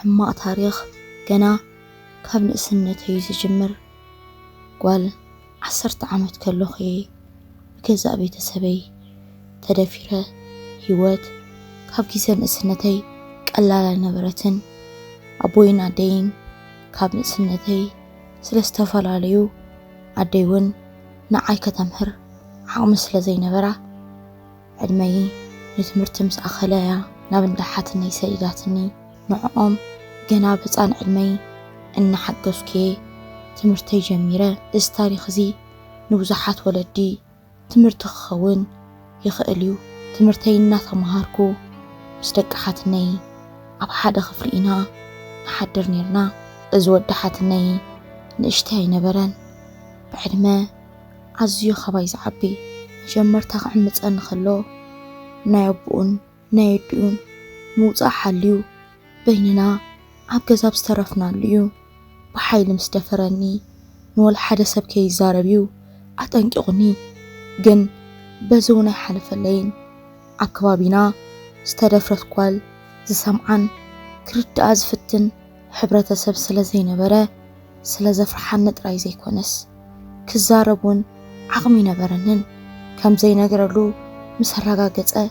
حماق تاريخ جنا كاب نقسنتي زجمر قال 10 عامات كلخي بكذا بيت سبي تدفيره هيوت كاب كيسن نقسنتي قلال نبرتن أبوين عدين كاب نقسنتي سلستفال عليو عديون نعي كتمهر عامس لزي نبرة علمي نتمرت مس أخلايا نابن لحاتني سيداتني نعقم جناب هزان علمي إن حقسكي تمرتي جميرة استاريخ زي نوزحات ولدي تمرت خون يخقليو تمرتي الناس مهاركو مستق حاتني أب حدا خفرينا نحضر نيرنا أزود حاتني نشتهي نبرن بعد ما عزيو خبايز عبي جمرت عمت أن خلو نايبون نايدون موزع حليو بيننا عبجزاب استرفنا ليو بحيل مستفرني نول حدا سبكي زاربيو أتنقغني جن بزونا حلف اللين عكبابنا استدفرت قوال زسمعان كرد أزفتن حبرة سب سلزي نبرة سلزة فرحان نتراي زي كونس كزاربون عغمي نبرنن كم زي نقرلو مسرقا قطع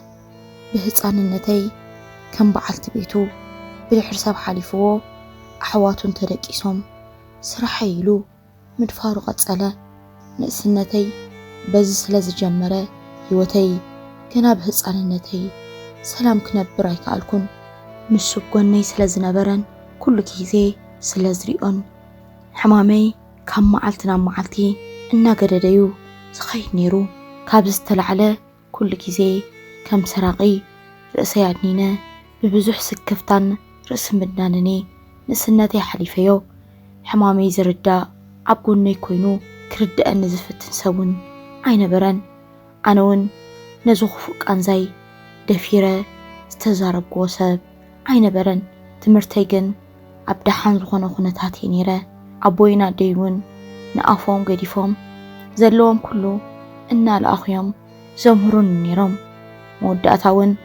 بهتان النتي كم بعلت بيتو بالحرساب حليفو أحواتون تركيسهم سرحيلو مدفارو قطعلا نقسنتي بز سلز جمرة يوتي كنا بهتان النتي سلام كنبر يكالكن نسوب قواني سلز نبرن كل كيزي سلز ريون حمامي كم معلتنا معلتي إنا قرديو سخي نيرو كابز تلعلا كل كيزي كم سراقي رأسي عدنينا ببزوح سكفتان رأس مدنانني نسناتي حليفيو حمامي زردا عبقوني كوينو كرد أن زفت نسون عين برن عنون نزوخ فوق أنزاي دفيرة استزارب قوسب عين برن تمرتيجن عبدحان زخونا خونتاتي نيرة عبوينا ديون نقافهم قديفهم زلوهم كلو إنا الأخيام زمهرون نيرم موداتاون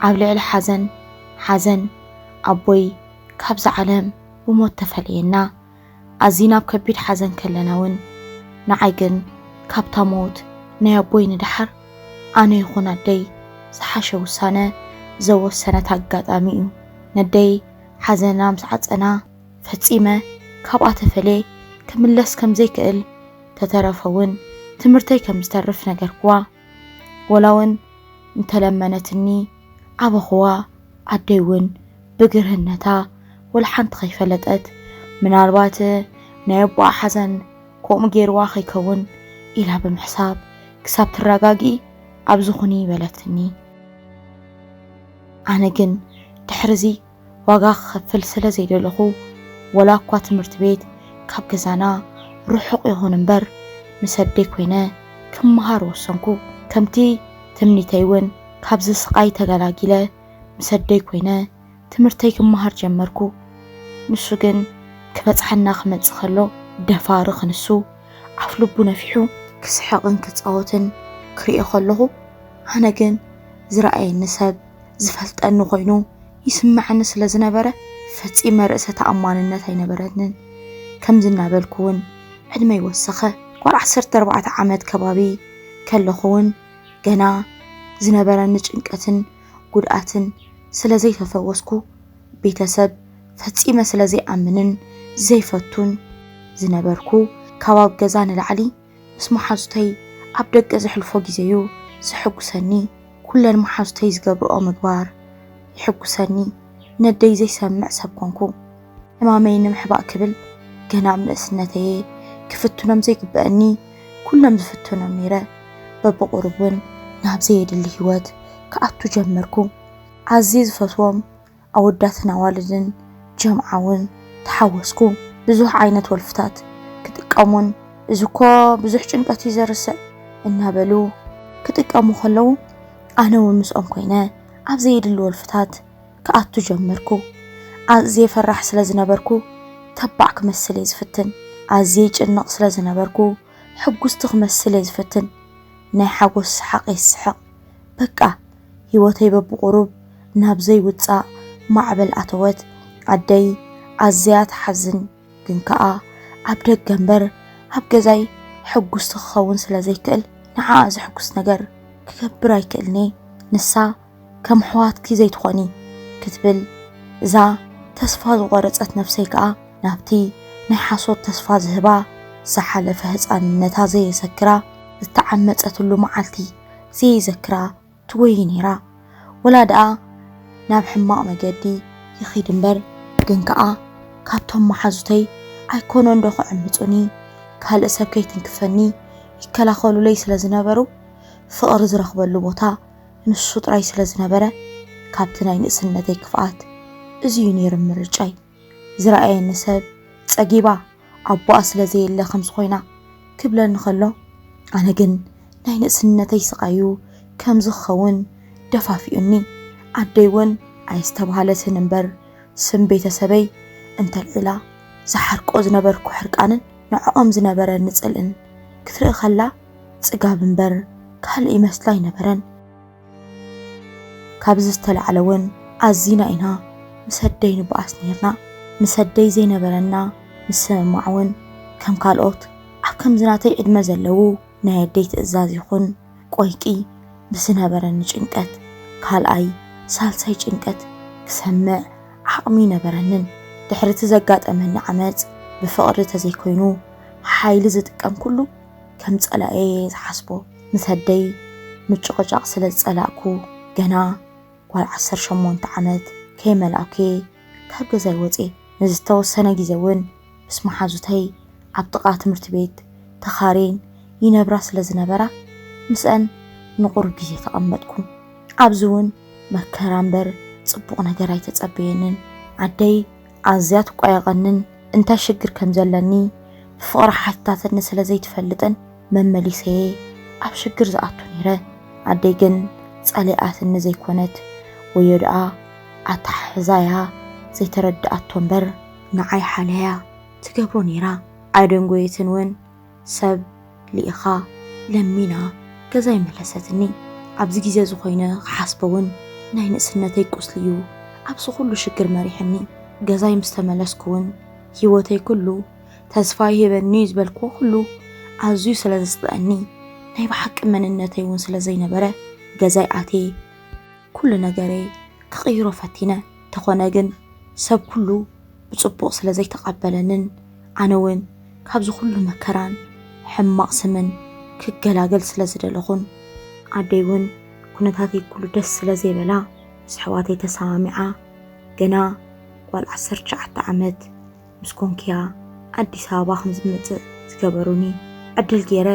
عبلع الحزن حزن عبوي كابز عالم وموت تفلينا عزينا بكبير حزن كلناون نعيقن كابتا موت نيابوي ندحر أنا يخون الدي سحاشا وسانة زو السنة تاقات أميو ندي حزنا مسعات أنا فتسيمة كابا تفلي كملس كم زي كقل تترفون تمرتي كم استرف نقرقوا ولون انتلمنتني عبخوا عديون بقرهنتا والحنت خيفلتت من البات نيبوا حزن كوم غيروا خيكون إلى بمحساب كساب الرقاقي عبزخني بلتني أنا جن تحرزي واقع خفل سلزي للغو ولا قوات مرتبيت كاب كزانا روحق يهون مبر مسدك وينا كم مهار وصنكو كمتي تمني تايون كابز سقاي تغلاقيلة مسدك وينا تمرتي كم مهار جمركو نسوغن كبتحنا خمت خلو دفارخ نسو عفلبو نفيحو كسحقن كتصاوتن كريئ خلوه هنجن زرعي النسب زفلت أنو غينو يسمع الناس لزنبرة فتيما رأسة أمان الناس هينبرتن كم زنا بالكون عندما يوسخه ورع 14 عامات كبابي كاللخون جنا زنبرة نجنكتن قرأتن سلازي تفوسكو بيتسب فتيما سلازي أمنن زي فتون زنبركو كواب جزان العلي اسمه حاجتي عبدك جزح الفوق زيو سحق سني كل المحاجتي زقبرو مقبار يحق سني ندي زي سمع سبقنكو امامين محبا كبل جنا من اسنتي كفتنا مزيك بأني كلنا مزفتنا ميرا ببقربن نهب زيد الهوات كأتو جمركو عزيز فتوام أوداتنا والدن جمعون تحوسكو بزوح عينة والفتات كتقامون إزوكو بزوح جنقاتي زرسع إنها بلو كتقامو خلو أنا ومسؤم كوينة عبزيد الولفتات كأتو جمركو عزي فرح سلازنبركو تبعك مسلي زفتن عزي جنق سلازنبركو حقوستخ مسلي زفتن ناي حقوس حق يسحق بقى هيوتي ببقروب نابزي وطاء معبل أتوت عدي عزيات حزن ግን ከዓ ኣብ ደገ እምበር ኣብ ገዛይ ሕጉስ ክኸውን ስለ ዘይክእል ንዓ ዝሕጉስ ነገር ክገብር ኣይክእልኒ ንሳ ከም ሕዋትኪ ዘይትኾኒ ክትብል እዛ ተስፋ ዝቆረፀት ነፍሰይ ከዓ ናብቲ ናይ ሓሶት ተስፋ ዝህባ ዝሓለፈ ህፃንነታ ዘየሰክራ ዝተዓመፀትሉ መዓልቲ ዘየዘክራ ትወይ ነይራ ወላ ደኣ ናብ ሕማቕ መገዲ ይኸይድ እምበር ግን ከዓ ካብቶም መሓዙተይ ኣይኮነ እንዶ ክዕምፁኒ ካልእ ሰብ ከይትንክፈኒ ይከላኸሉለይ ስለ ዝነበሩ ፍቕሪ ዝረኽበሉ ቦታ ንሱ ጥራይ ስለ ዝነበረ ካብቲ ናይ ንእስነተይ ክፍኣት እዚዩ ነይሩ ምርጫይ ዝረኣየኒ ሰብ ፀጊባ ኣቦኣ ስለ ዘየለ ከም ዝኾይና ክብለኒ ከሎ ኣነ ግን ናይ ንእስነተይ ስቃዩ ከም ዝኸውን ደፋፊኡኒ ኣደይ እውን ኣይስተባሃለትን እምበር ስም ቤተሰበይ እንተልዕላ ዝሓርቆ ዝነበርኩ ሕርቃንን ንዕኦም ዝነበረ ንፅልእን ክትርኢ ከላ ፅጋብ እምበር ካልእ ይመስላ ኣይነበረን ካብዚ ዝተልዓለ እውን ኣዚና ኢና ምስ ኣደይ ንበኣስ ነርና ምስ ኣደይ ዘይነበረና ምስምማዕ እውን ከም ካልኦት ኣብ ከምዝናተይ ዕድመ ዘለዉ ናይ ኣደይ ትእዛዝ ይኹን ቆይቂ ብዝነበረኒ ጭንቀት ካልኣይ ሳልሳይ ጭንቀት ክሰምዕ ዓቕሚ ነበረንን ድሕርቲ ዘጋጠመኒ ዓመፅ ብፍቕሪ ተዘይኮይኑ ሓይሊ ዝጥቀም ኩሉ ከም ፀላኤ ዝሓስቦ ምስ ኣደይ ምጭቕጫቕ ስለ ዝፀላእኩ ገና ጓል 18 ዓመት ከይመላእኩ ካብ ገዛይ ወፂ ንዝተወሰነ ግዜ እውን ምስ መሓዙተይ ኣብ ጥቓ ትምህርቲ ቤት ተኻሬን ይነብራ ስለ ዝነበራ ምስአን ንቑሩብ ግዜ ተቐመጥኩ ኣብዚ እውን መከራ እምበር ፅቡቕ ነገር ኣይተፀበየንን ኣደይ ኣዝያ ትቋየቐንን እንታይ ሽግር ከም ዘለኒ ብፍቕሪ ሓታተኒ ስለ ዘይትፈልጥን መመሊሰየ ኣብ ሽግር ዝኣቱ ነይረ ኣደይ ግን ፀሊኣትኒ ዘይኮነት ወዮ ደኣ ኣታሕዛያ ዘይተረድኣቶ እምበር ንዓይ ሓለያ ትገብሮ ነይራ ኣይደንጎየትን እውን ሰብ ሊኢኻ ለሚና ገዛ ይመለሰትኒ ኣብዚ ግዜ ዝኾይነ ክሓስቦ እውን ናይ ንእስነተይ ቁስሊ እዩ ኣብዚ ኩሉ ሽግር መሪሕኒ ገዛይ ምስ ተመለስኩ እውን ሂወተይ ኩሉ ተስፋ ይህበኒ ዝበልክዎ ኩሉ ኣዝዩ ስለ ዘስጥአኒ ናይ ብሓቂ መንነተይ እውን ስለ ዘይነበረ ገዛይ ኣቴ ኩሉ ነገረይ ክቕይሮ ፈቲነ ተኾነ ግን ሰብ ኩሉ ብፅቡቕ ስለ ዘይተቐበለንን ኣነ እውን ካብዚ ኩሉ መከራን ሕማቕ ስምን ክገላገል ስለ ዝደለኹን ኣደይ እውን ኩነታተይ ኩሉ ደስ ስለ ዘይበላ ምስ ሕዋተይ ተሰማሚዓ ገና ጓል 19 ዓመት ምስ ኮንክያ ኣዲስ ኣበባ ከም ዝመፅእ ዝገበሩኒ ዕድል ገይረ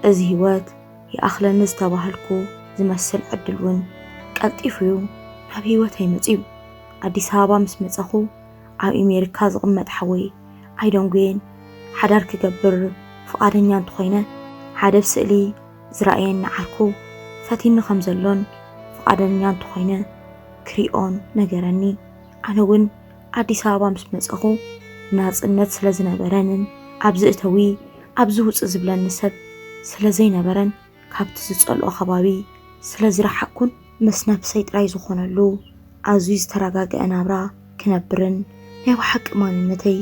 እዚ ህይወት ይኣኽለኒ ዝተባህልኩ ዝመስል ዕድል እውን ቀልጢፉ ናብ ህይወተይ መፅዩ ኣዲስ ኣበባ ምስ መፀኹ ኣብ ኣሜሪካ ዝቕመጥ ሓወይ ኣይደንጎየን ሓዳር ክገብር ፍቓደኛ እንተኾይነ ሓደ ብስእሊ ዝረኣየኒ ዓርኩ ፈቲኒ ከም ዘሎን ፍቓደኛ እንተኾይነ ክሪኦን ነገረኒ ኣነ እውን ኣዲስ ኣበባ ምስ መፀኹ ናፅነት ስለ ዝነበረንን ኣብዚ እተዊ ኣብዚ ውፅእ ዝብለኒ ሰብ ስለ ዘይነበረን ካብቲ ዝፀልኦ ከባቢ ስለ ዝረሓቅኩን ምስ ነፍሰይ ጥራይ ዝኾነሉ ኣዝዩ ዝተረጋግአ ናብራ ክነብርን ናይ ብሓቂ ማንነተይ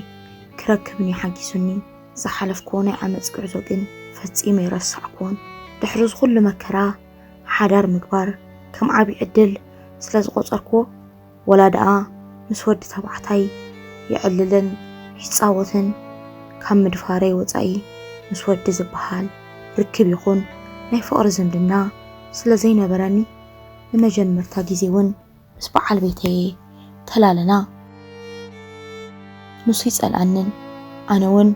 ክረክብን ይሓጊሱኒ ዝሓለፍክዎ ናይ ዓመፅ ጉዕዞ ግን ፈፂመ ይረሳዕክዎን ድሕሪ ዝኩሉ መከራ ሓዳር ምግባር ከም ዓብይ ዕድል ስለ ዝቆፀርክዎ ወላ ደኣ ምስ ወዲ ተባዕታይ ይዕልልን ይፃወትን ካብ ምድፋረይ ወፃኢ ምስ ወዲ ዝበሃል ርክብ ይኹን ናይ ፍቕሪ ዝምድና ስለ ዘይነበረኒ ንመጀመርታ ግዜ እውን ምስ በዓል ቤተይ ተላለና ንሱ ይፀልአንን ኣነ እውን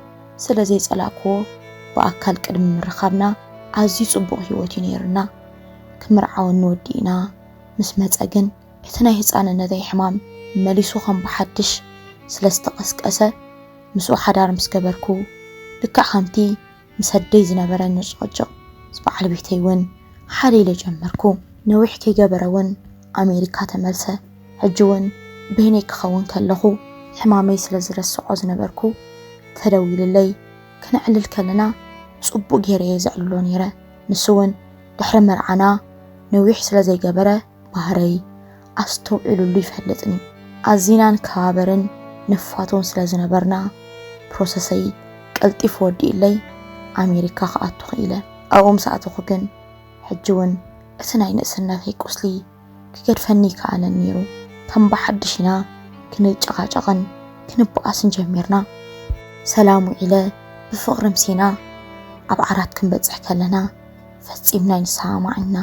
ስለ ዘይፀላእክዎ ብኣካል ቅድሚ ምርኻብና ኣዝዩ ፅቡቕ ሂወት እዩ ነይሩና ክምርዓውን ወዲእና ምስ መፀ ግን እቲ ናይ ህፃንነተይ ሕማም መሊሱ ከም ብሓድሽ ስለ ዝተቐስቀሰ ምስኡ ሓዳር ምስ ገበርኩ ልክዕ ከምቲ ምስ ኣደይ ዝነበረኒ ጭቕጭቕ ምስ በዓል ቤተይ እውን ሓደ ኢለ ጀመርኩ ነዊሕ ከይገበረ እውን ኣሜሪካ ተመልሰ ሕጂ እውን በይነይ ክኸውን ከለኹ ሕማመይ ስለ ዝረስዖ ዝነበርኩ ተደዊልለይ ክንዕልል ከለና ፅቡቕ ገይረ ዘዕልሎ ነይረ ንሱ እውን ድሕሪ መርዓና ነዊሕ ስለ ዘይገበረ ባህረይ ኣስተውዒሉሉ ይፈልጥኒ ኣዚናን ከባበርን ንፋቶን ስለ ዝነበርና ፕሮሰሰይ ቀልጢፍ ወዲእለይ ኣሜሪካ ከኣቱ ኽኢለ ኣብኦም ሰኣትኹ ግን ሕጂ እውን እቲ ናይ ንእስነተይ ቁስሊ ክገድፈኒ ከኣለን ነይሩ ከም ብሓድሽ ኢና ክንጨቃጨቕን ክንበኣስን ጀሚርና ሰላም ውዒለ ብፍቕሪ ምሲና ኣብ ዓራት ክንበፅሕ ከለና ፈፂምና ንሰማዕና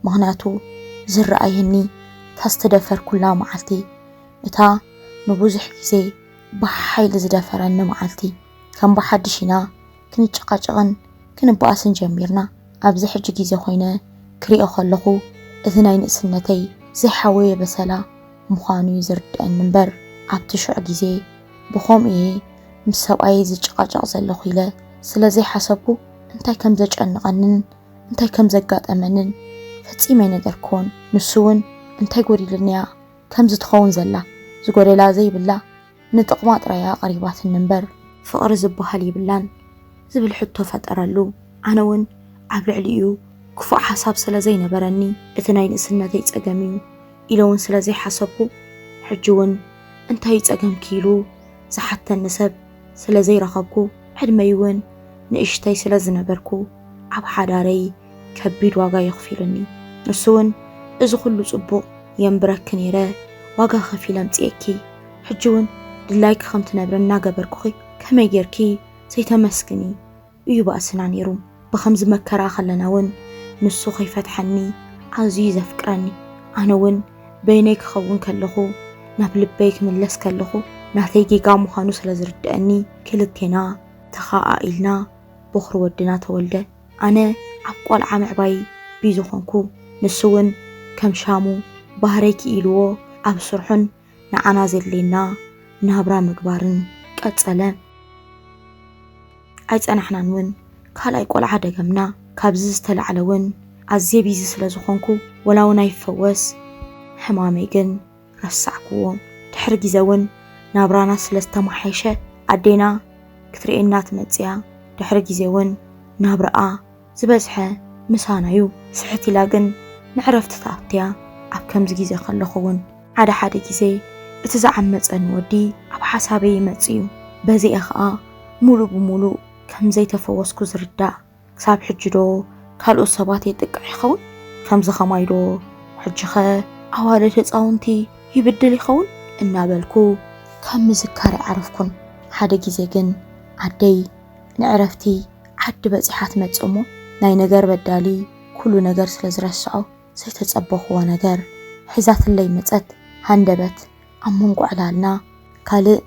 ምኽንያቱ ዝረኣየኒ ታስተደፈርኩላ መዓልቲ እታ ንብዙሕ ግዜ ብሓይሊ ዝደፈረኒ መዓልቲ ከም ብሓድሽ ኢና ክንጨቃጨቕን ክንበኣስን ጀሚርና ኣብዚ ሕጂ ግዜ ኮይነ ክሪኦ ከለኹ እቲ ናይ ንእስነተይ ዘይሓወየ በሰላ ምዃኑ ዝርድአኒ እምበር ኣብቲ ሽዑ ግዜ ብኸምኡ እየ ምስ ሰብኣይ ዝጨቃጨቕ ዘለኹ ኢለ ስለዘይሓሰብኩ እንታይ ከም ዘጨንቐንን እንታይ ከም ዘጋጠመንን ፈፂመ ነገርክዎን ንሱ እውን እንታይ ጎዲልንያ ከም ዝትኸውን ዘላ ዝጎደላ ዘይብላ ንጥቕማ ጥራያ ቀሪባትን እምበር ፍቕሪ ዝበሃል ይብላን ዝብል ሕቶ ፈጠረሉ ኣነ እውን ኣብ ልዕሊኡ ክፉእ ሓሳብ ስለ ዘይነበረኒ እቲ ናይ ንእስነተይ ፀገም እዩ ኢለ እውን ስለዘይሓሰብኩ ሕጂ እውን እንታይ ፀገምኪ ኢሉ ዝሓተኒ ሰብ ስለ ዘይረኸብኩ ዕድመይ እውን ንእሽተይ ስለ ዝነበርኩ ኣብ ሓዳረይ ከቢድ ዋጋ የኽፊሉኒ ንሱ እውን እዚ ኩሉ ፅቡቕ የንብረኪ ነይረ ዋጋ ከፊለ ምፅኤኪ ሕጂ እውን ድላይኪ ከም ትነብር እናገበርኩኺ ከመይ ጌርኪ ዘይተመስግኒ እዩ ባእስና ነይሩ ብኸምዚ መከራ ከለና እውን ንሱ ከይፈትሐኒ ኣዝዩ ዘፍቅረኒ ኣነ እውን በይነይ ክኸውን ከለኹ ናብ ልበይ ክምለስ ከለኹ ናተይ ጌጋ ምዃኑ ስለ ዝርድአኒ ክልቴና ተኻኢልና በኽሪ ወድና ተወልደ ኣነ ኣብ ቆልዓ ምዕባይ ቢዝኾንኩ ንሱ እውን ከም ሻሙ ባህረይ ክኢልዎ ኣብ ስርሑን ንዓና ዘድልየና ናብራ ምግባርን ቀፀለ ኣይፀናሕናን እውን ካልኣይ ቆልዓ ደገምና ካብዚ ዝተላዕለ እውን ኣዝየ ቢዚ ስለ ዝኾንኩ ወላ እውን ኣይፈወስ ሕማመይ ግን ረሳዕክዎ ድሕሪ ግዜ እውን ናብራና ስለ ዝተመሓየሸ ኣዴና ክትርእየና ትመፅያ ድሕሪ ግዜ እውን ናብራኣ ዝበዝሐ ምሳና እዩ ስሕት ኢላ ግን ንዕረፍቲ ተኣትያ ኣብ ከምዚ ግዜ ከለኹ እውን ሓደ ግዜ እቲ ዝዓመፀኒ ወዲ ኣብ ሓሳበይ ይመፅ እዩ በዚኣ ከዓ ሙሉእ ብሙሉእ ከም ዘይተፈወስኩ ዝርዳእ ክሳብ ሕጂ ዶ ካልኦት ሰባት የጥቅዕ ይኸውን ከምዚ ኸማይ ዶ ሕጂ ኸ ኣዋልድ ህፃውንቲ ይብድል ይኸውን እናበልኩ ከም ምዝካር ዓረፍኩን ሓደ ግዜ ግን ኣደይ ንዕረፍቲ ዓዲ በፂሓ ትመፅእ እሞ ናይ ነገር በዳሊ ኩሉ ነገር ስለ ዝረስዖ ዘይተፀበኽዎ ነገር ሒዛትለይ መፀት ሃንደበት ኣብ መንጎ ዕላልና ካልእ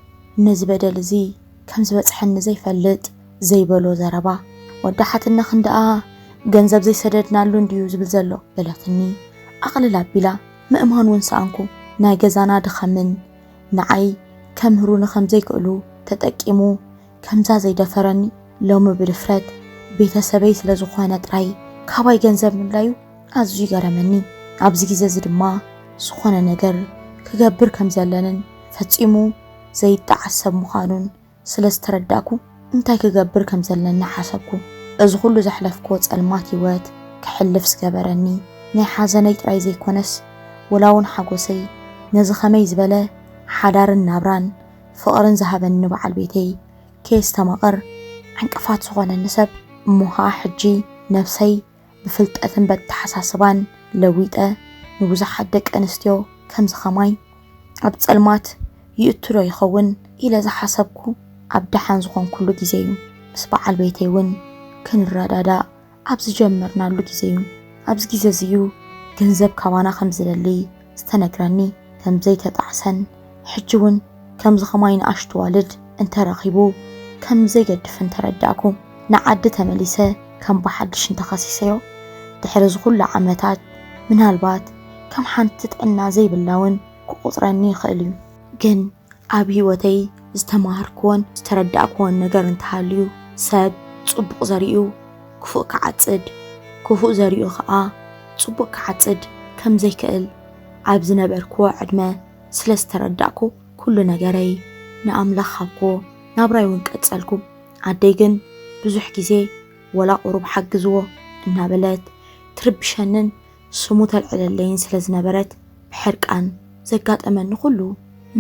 ነዚ በደል እዚ ከም ዝበፅሐኒ ዘይፈልጥ ዘይበሎ ዘረባ ወዳሓትና ክንደኣ ገንዘብ ዘይሰደድናሉ እንድዩ ዝብል ዘሎ በለትኒ ኣቕልል ኣቢላ ምእማን እውን ሰኣንኩ ናይ ገዛና ድኸምን ንዓይ ከምህሩኒ ከም ዘይክእሉ ተጠቂሙ ከምዛ ዘይደፈረኒ ሎሚ ብድፍረት ቤተሰበይ ስለ ዝኾነ ጥራይ ካባይ ገንዘብ ምብላዩ ኣዝዩ ይገረመኒ ኣብዚ ግዜ እዚ ድማ ዝኾነ ነገር ክገብር ከም ዘለንን ፈፂሙ ዘይጣዓሰብ ምዃኑን ስለ ዝተረዳእኩ እንታይ ክገብር ከም ዘለኒ ሓሰብኩ እዚ ኩሉ ዘሕለፍኮ ፀልማት ህይወት ክሕልፍ ዝገበረኒ ናይ ሓዘነይ ጥራይ ዘይኮነስ ወላ እውን ሓጎሰይ ነዚ ኸመይ ዝበለ ሓዳርን ናብራን ፍቕርን ዝሃበኒ በዓል ቤተይ ከየስተማቕር ዕንቅፋት ዝኾነኒ ሰብ እሞ ከዓ ሕጂ ነፍሰይ ብፍልጠትን በተሓሳስባን ለዊጠ ንብዙሓት ደቂ ኣንስትዮ ከምዚ ኸማይ ኣብ ፀልማት ይእቱ ዶ ይኸውን ኢለ ዝሓሰብኩ ኣብ ደሓን ዝኾንኩሉ ግዜ እዩ ምስ በዓል ቤተይ እውን ክንረዳዳእ ኣብ ዝጀመርናሉ ግዜ እዩ ኣብዚ ግዜ እዚዩ ገንዘብ ካባና ከም ዝደሊ ዝተነግረኒ ከም ዘይተጣዕሰን ሕጂ እውን ከምዚ ኸማይ ንኣሽቱ ዋልድ እንተረኺቡ ከም ዘይገድፍን ተረዳእኩ ንዓዲ ተመሊሰ ከም ብሓድሽ እንተኸሲሰዮ ድሕሪ ዝኩሉ ዓመታት ምናልባት ከም ሓንቲ ጥዕና ዘይብላውን ክቁጥረኒ ይኽእል እዩ ግን ኣብ ህይወተይ ዝተማሃርክዎን ዝተረዳእክዎን ነገር እንተሃልዩ ሰብ ጽቡቕ ዘሪኡ ክፉእ ክዓጽድ ክፉእ ዘሪኡ ከዓ ጽቡቕ ክዓጽድ ከም ዘይክእል ኣብ ዝነበርክዎ ዕድመ ስለ ዝተረዳእኩ ኩሉ ነገረይ ንኣምላኽ ሃብኮ ናብራይ እውን ቀጸልኩ ኣደይ ግን ብዙሕ ግዜ ወላ ቁሩብ ሓግዝዎ እናበለት ትርብሸንን ስሙ ተልዕለለይን ስለ ዝነበረት ብሕርቃን ዘጋጠመኒ ኩሉ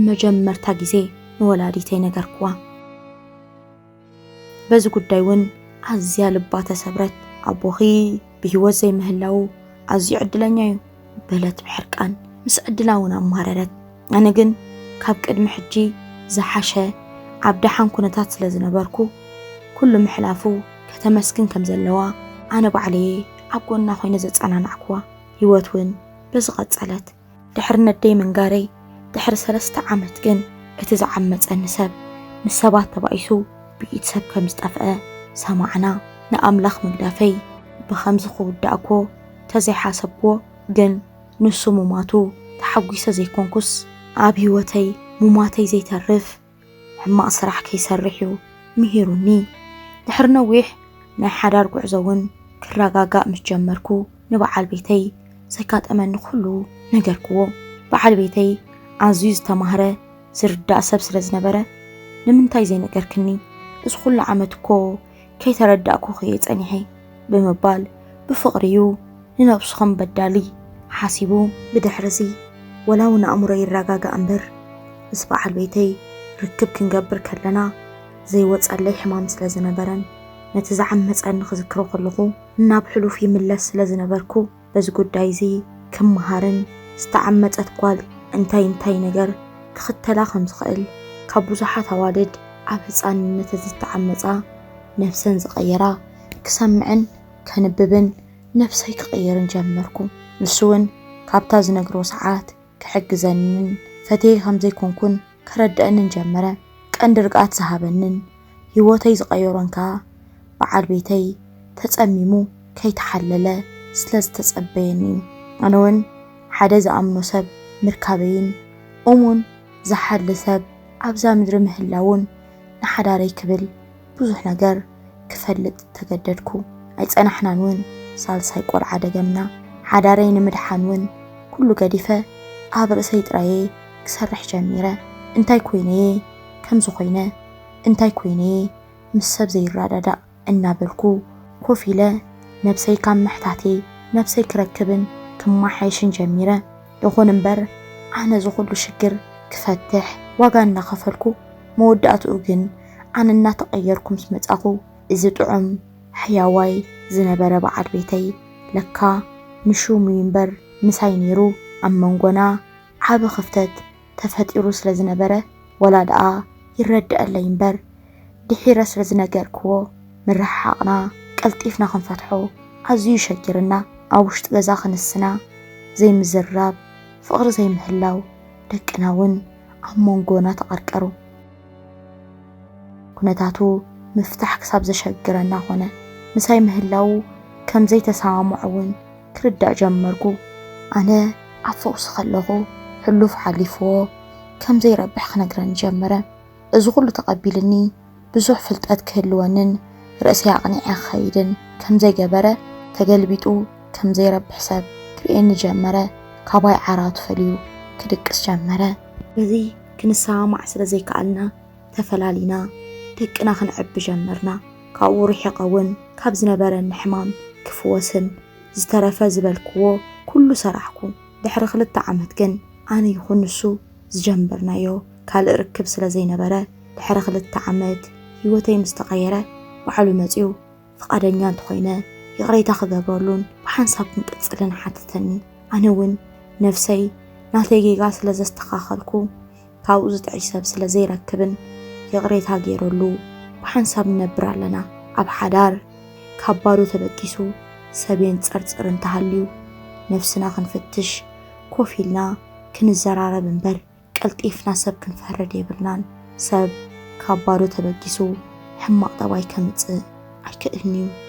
መጀመርታ ጊዜ ንወላዲተይ ነገርኩዋ። በዚ ጉዳይ እውን ኣዝያ ልባ ተሰብረት። ኣቦኺ ብሂወት ዘይምህላው ኣዝዩ ዕድለኛ እዩ በለት ብሕርቃን ምስ ዕድላ እውን ኣማረረት። ኣነ ግን ካብ ቅድሚ ሕጂ ዝሓሸ ኣብ ደሓን ኩነታት ስለ ዝነበርኩ ኩሉ ምሕላፉ ከተመስግን ከም ዘለዋ ኣነ ባዕለየ ኣብ ጎና ኮይነ ዘጸናናዕኩዋ። ህይወት እውን በዚ ቀጸለት። ድሕሪ ነደይ መንጋረይ ድሕሪ 3 ዓመት ግን እቲ ዝዓመፀኒ ሰብ ምስ ሰባት ተባኢሱ ብኢድ ሰብ ከም ዝጠፍአ ሰማዕና። ንኣምላኽ ምግዳፈይ ብኸምዚ ክውዳእኮ ተዘይሓሰብዎ ግን ንሱ ሙማቱ ተሓጒሰ ዘይኮንኩስ ኣብ ህይወተይ ሙማተይ ዘይተርፍ ሕማቕ ስራሕ ከይሰርሕ እዩ ምሂሩኒ። ድሕሪ ነዊሕ ናይ ሓዳር ጉዕዞ እውን ክረጋጋእ ምስ ጀመርኩ ንበዓል ቤተይ ዘጋጠመኒ ኩሉ ነገርክዎ። በዓል ቤተይ ኣዝዩ ዝተማህረ ዝርዳእ ሰብ ስለ ዝነበረ ንምንታይ ዘይነገርክኒ እዚ ኩሉ ዓመት እኮ ከይተረዳእኩ ኸየ ጸኒሐ ብምባል ብፍቕሪዩ ንነብሱ ከም በዳሊ ሓሲቡ ብድሕሪዚ ወላው ንኣእምሮ ይረጋጋእ እምበር ምስ በዓል ቤተይ ርክብ ክንገብር ከለና ዘይወጸለይ ሕማም ስለ ዝነበረን ነቲ ዝዓመፀኒ ክዝክሮ ከለኹ ናብ ሕሉፍ ይምለስ ስለ ዝነበርኩ በዚ ጉዳይ እዚ ክመሃርን ዝተዓመፀት ጓል እንታይ ነገር ክኽተላ ከም ዝኽእል ካብ ብዙሓት ኣዋልድ ኣብ ህፃንነት ዝተዓመፃ ነፍሰን ዝቐየራ ክሰምዕን ከንብብን ነፍሰይ ክቕየርን ጀመርኩ። ንሱ እውን ካብታ ዝነግሮ ሰዓት ክሕግዘንን ፈትየ ከም ዘይኮንኩን ከረድአንን ጀመረ። ቀንዲ ርግኣት ዝሃበንን ህይወተይ ዝቐየሮን ከዓ በዓል ቤተይ ተጸሚሙ ከይተሓለለ ስለ ዝተጸበየኒ እዩ። ኣነ እውን ሓደ ዝኣምኖ ሰብ ምርካበይን እሙን ዝሓሊ ሰብ ኣብዛ ምድሪ ምህላውን ንሓዳረይ ክብል ብዙሕ ነገር ክፈልጥ ተገደድኩ። ኣይጸናሕናን እውን ሳልሳይ ቆልዓ ደገምና ሓዳረይ ንምድሓን እውን ኩሉ ገዲፈ ኣብ ርእሰይ ጥራየ ክሰርሕ ጀሚረ። እንታይ ኮይነየ ከምዚ ኮይነ እንታይ ኮይነየ ምስ ሰብ ዘይራዳዳእ እናበልኩ ኮፍ ኢለ ነብሰይ ካብ መሕታቴ ነብሰይ ክረክብን ክማሓይሽን ጀሚረ። ይኹን እምበር ኣነ ዝኹሉ ሽግር ክፈትሕ ዋጋ እናኸፈልኩ መወዳእትኡ ግን ኣነ እናተቐየርኩ ምስ መጻኹ እዚ ጥዑም ሕያዋይ ዝነበረ በዓል ቤተይ ለካ ንሹም እምበር ምሳይ ነይሩ። ኣብ መንጎና ዓብ ክፍተት ተፈጢሩ ስለ ዝነበረ ወላ ደኣ ይረድአለይ እምበር ድሒረ ስለ ዝነገርክዎ ምርሓቕና ቀልጢፍና ክንፈትሖ ኣዝዩ ይሸጊርና። ኣብ ውሽጢ ገዛ ክንስና ዘይምዝራብ ፍቕሪ ዘይምህላው ደቅና እውን ኣብ መንጎና ተቐርቀሩ። ኩነታቱ ምፍታሕ ክሳብ ዘሸግረና ኾነ። ምሳይ ምህላው ከም ዘይተሰማምዑ እውን ክርዳእ ጀመርኩ። ኣነ ኣብ ፈውሲ ከለኹ ሕሉፍ ሓሊፍዎ ከም ዘይረብሕ ክነግረኒ ጀመረ። እዚ ኩሉ ተቐቢልኒ ብዙሕ ፍልጠት ክህልወንን ርእሰይ ኣቕኒዐ ክኸይድን ከም ዘይገበረ ተገልቢጡ ከም ዘይረብሕ ሰብ ክርእየኒ ጀመረ። ካባይ ዓራቱ ፈልዩ ክድቅስ ጀመረ። እዚ ክንሰማማዕ ስለ ዘይከኣልና ተፈላሊና ደቅና ክንዕቢ ጀመርና። ካብኡ ርሒቐ እውን ካብ ዝነበረኒ ሕማም ክፍወስን ዝተረፈ ዝበልክዎ ኩሉ ሰራሕኩ። ድሕሪ 2 ዓመት ግን ኣነ ይኹን ንሱ ዝጀመርናዮ ካልእ ርክብ ስለ ዘይነበረ ድሕሪ 2 ዓመት ህይወተይ ምስ ተቐየረ ባዕሉ መፂኡ ፍቓደኛ እንተኾይነ ይቕረይታ ክገብረሉን ብሓንሳብ ክንቅጽልን ሓተተኒ። ኣነ እውን ነፍሰይ ናተይ ጌጋ ስለ ዘስተኻኸልኩ ካብኡ ዝጥዕይ ሰብ ስለ ዘይረክብን ይቕረይታ ገይረሉ ብሓንሳብ ነብር ኣለና። ኣብ ሓዳር ካብ ባዶ ተበቂሱ ሰብን ጸርጽር እንተሃልዩ ነፍስና ክንፍትሽ ኮፍ ኢልና ክንዘራረብ እምበር ቀልጢፍና ሰብ ክንፈርድ የብልናን። ሰብ ካብ ባዶ ተበቂሱ ሕማቕ ጠባይ ከምጽእ ኣይክእልኒ እዩ።